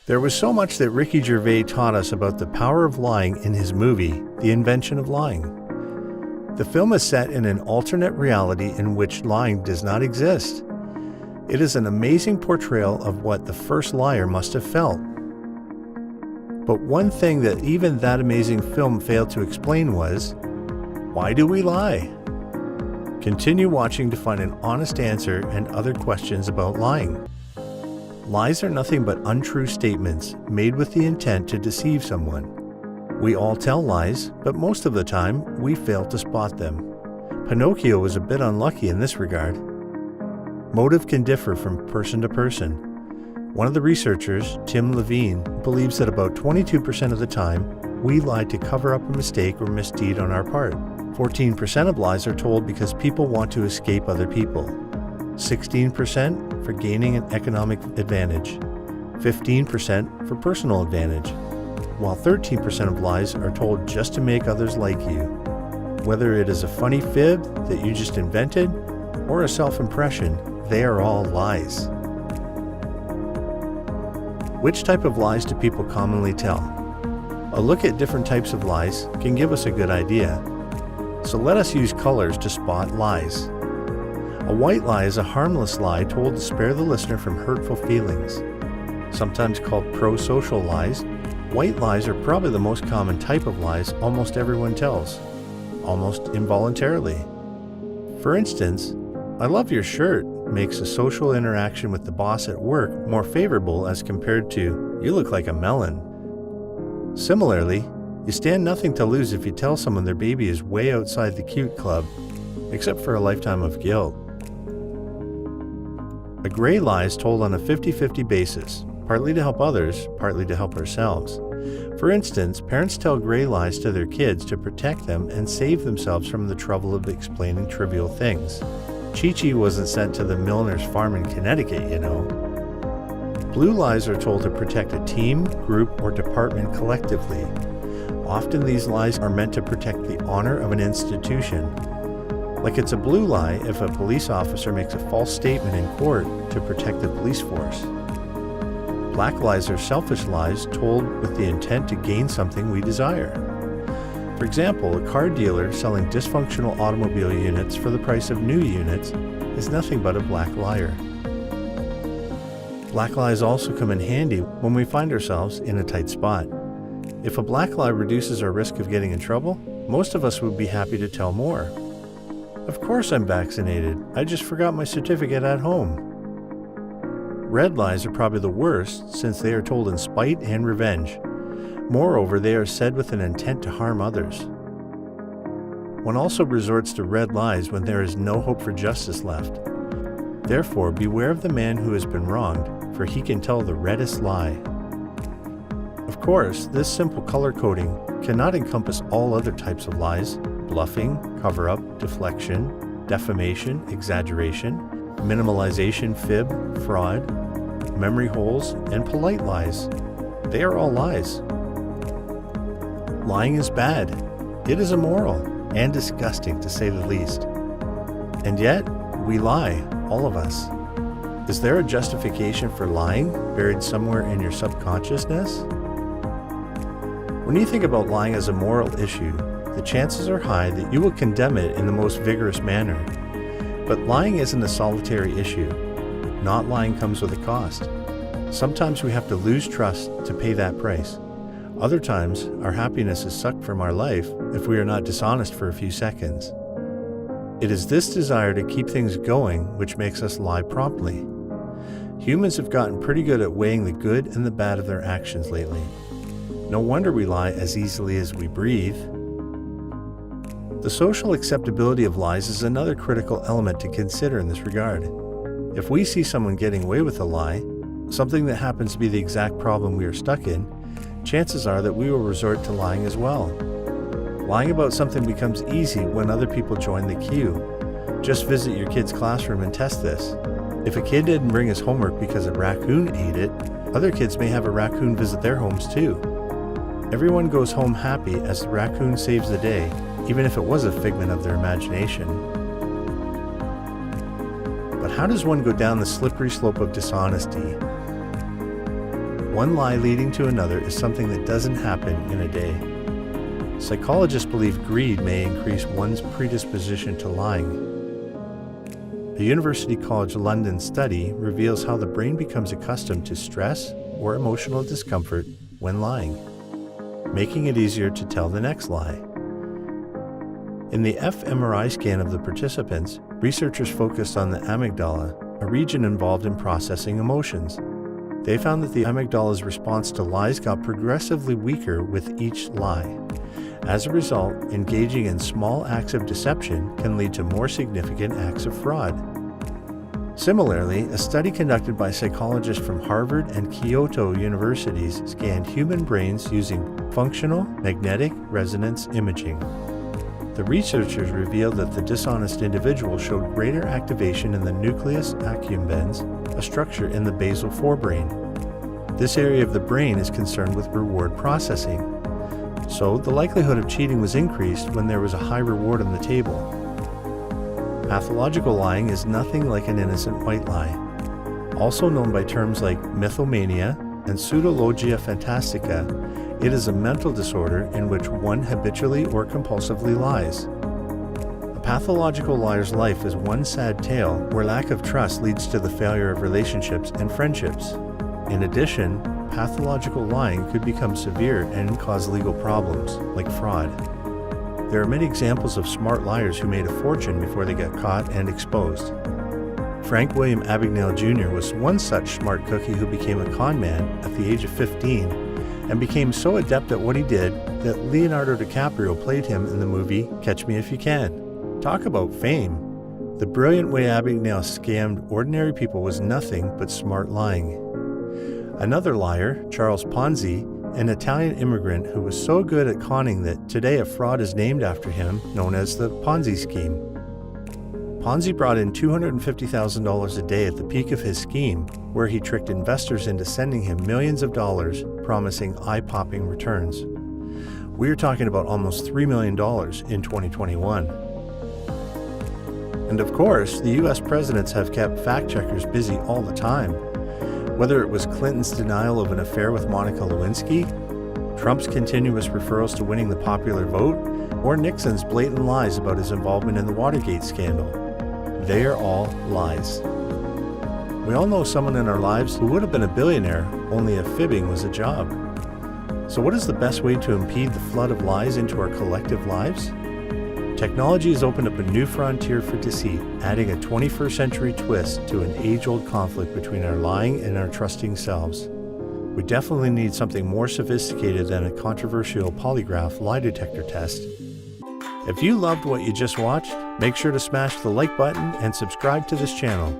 There was so much that Ricky Gervais taught us about the power of lying in his movie, The Invention of Lying. The film is set in an alternate reality in which lying does not exist. It is an amazing portrayal of what the first liar must have felt. But one thing that even that amazing film failed to explain was, why do we lie? Continue watching to find an honest answer and other questions about lying. Lies are nothing but untrue statements made with the intent to deceive someone. We all tell lies, but most of the time, we fail to spot them. Pinocchio was a bit unlucky in this regard. Motive can differ from person to person. One of the researchers, Tim Levine, believes that about 22% of the time, we lie to cover up a mistake or misdeed on our part. 14% of lies are told because people want to escape other people. 16% for gaining an economic advantage. 15% for personal advantage. While 13% of lies are told just to make others like you. Whether it is a funny fib that you just invented or a self-impression, they are all lies. Which type of lies do people commonly tell? A look at different types of lies can give us a good idea. So let us use colors to spot lies. A white lie is a harmless lie told to spare the listener from hurtful feelings. Sometimes called pro-social lies, white lies are probably the most common type of lies almost everyone tells, almost involuntarily. For instance, "I love your shirt" makes a social interaction with the boss at work more favorable as compared to "you look like a melon." Similarly, you stand nothing to lose if you tell someone their baby is way outside the cute club, except for a lifetime of guilt. A gray lie is told on a 50-50 basis, partly to help others, partly to help ourselves. For instance, parents tell gray lies to their kids to protect them and save themselves from the trouble of explaining trivial things. Chi-Chi wasn't sent to the milliner's farm in Connecticut, you know. Blue lies are told to protect a team, group, or department collectively. Often these lies are meant to protect the honor of an institution. Like it's a blue lie if a police officer makes a false statement in court to protect the police force. Black lies are selfish lies told with the intent to gain something we desire. For example, a car dealer selling dysfunctional automobile units for the price of new units is nothing but a black liar. Black lies also come in handy when we find ourselves in a tight spot. If a black lie reduces our risk of getting in trouble, most of us would be happy to tell more. "Of course I'm vaccinated. I just forgot my certificate at home." Red lies are probably the worst since they are told in spite and revenge. Moreover, they are said with an intent to harm others. One also resorts to red lies when there is no hope for justice left. Therefore, beware of the man who has been wronged, for he can tell the reddest lie. Of course, this simple color coding cannot encompass all other types of lies: bluffing, cover-up, deflection, defamation, exaggeration, minimalization, fib, fraud, memory holes, and polite lies. They are all lies. Lying is bad. It is immoral and disgusting, to say the least. And yet, we lie, all of us. Is there a justification for lying buried somewhere in your subconsciousness? When you think about lying as a moral issue, the chances are high that you will condemn it in the most vigorous manner. But lying isn't a solitary issue. Not lying comes with a cost. Sometimes we have to lose trust to pay that price. Other times, our happiness is sucked from our life if we are not dishonest for a few seconds. It is this desire to keep things going which makes us lie promptly. Humans have gotten pretty good at weighing the good and the bad of their actions lately. No wonder we lie as easily as we breathe. The social acceptability of lies is another critical element to consider in this regard. If we see someone getting away with a lie, something that happens to be the exact problem we are stuck in, chances are that we will resort to lying as well. Lying about something becomes easy when other people join the queue. Just visit your kid's classroom and test this. If a kid didn't bring his homework because a raccoon ate it, other kids may have a raccoon visit their homes too. Everyone goes home happy as the raccoon saves the day, even if it was a figment of their imagination. But how does one go down the slippery slope of dishonesty? one lie leading to another is something that doesn't happen in a day. Psychologists believe greed may increase one's predisposition to lying. A University College London study reveals how the brain becomes accustomed to stress or emotional discomfort when lying, making it easier to tell the next lie. In the fMRI scan of the participants, researchers focused on the amygdala, a region involved in processing emotions. They found that the amygdala's response to lies got progressively weaker with each lie. As a result, engaging in small acts of deception can lead to more significant acts of fraud. Similarly, a study conducted by psychologists from Harvard and Kyoto universities scanned human brains using functional magnetic resonance imaging. The researchers revealed that the dishonest individual showed greater activation in the nucleus accumbens, a structure in the basal forebrain. This area of the brain is concerned with reward processing. So, the likelihood of cheating was increased when there was a high reward on the table. Pathological lying is nothing like an innocent white lie. Also known by terms like mythomania and pseudologia fantastica, it is a mental disorder in which one habitually or compulsively lies. A pathological liar's life is one sad tale where lack of trust leads to the failure of relationships and friendships. In addition, pathological lying could become severe and cause legal problems, like fraud. There are many examples of smart liars who made a fortune before they got caught and exposed. Frank William Abagnale Jr. was one such smart cookie who became a con man at the age of 15 and became so adept at what he did that Leonardo DiCaprio played him in the movie Catch Me If You Can. Talk about fame! The brilliant way Abagnale scammed ordinary people was nothing but smart lying. Another liar, Charles Ponzi, an Italian immigrant who was so good at conning that today a fraud is named after him, known as the Ponzi scheme. Ponzi brought in $250,000 a day at the peak of his scheme, where he tricked investors into sending him millions of dollars, promising eye-popping returns. We're talking about almost $3 million in 2021. And of course, the US presidents have kept fact-checkers busy all the time. Whether it was Clinton's denial of an affair with Monica Lewinsky, Trump's continuous referrals to winning the popular vote, or Nixon's blatant lies about his involvement in the Watergate scandal. They are all lies. We all know someone in our lives who would have been a billionaire, only if fibbing was a job. So what is the best way to impede the flood of lies into our collective lives? Technology has opened up a new frontier for deceit, adding a 21st century twist to an age-old conflict between our lying and our trusting selves. We definitely need something more sophisticated than a controversial polygraph lie detector test. If you loved what you just watched, make sure to smash the like button and subscribe to this channel.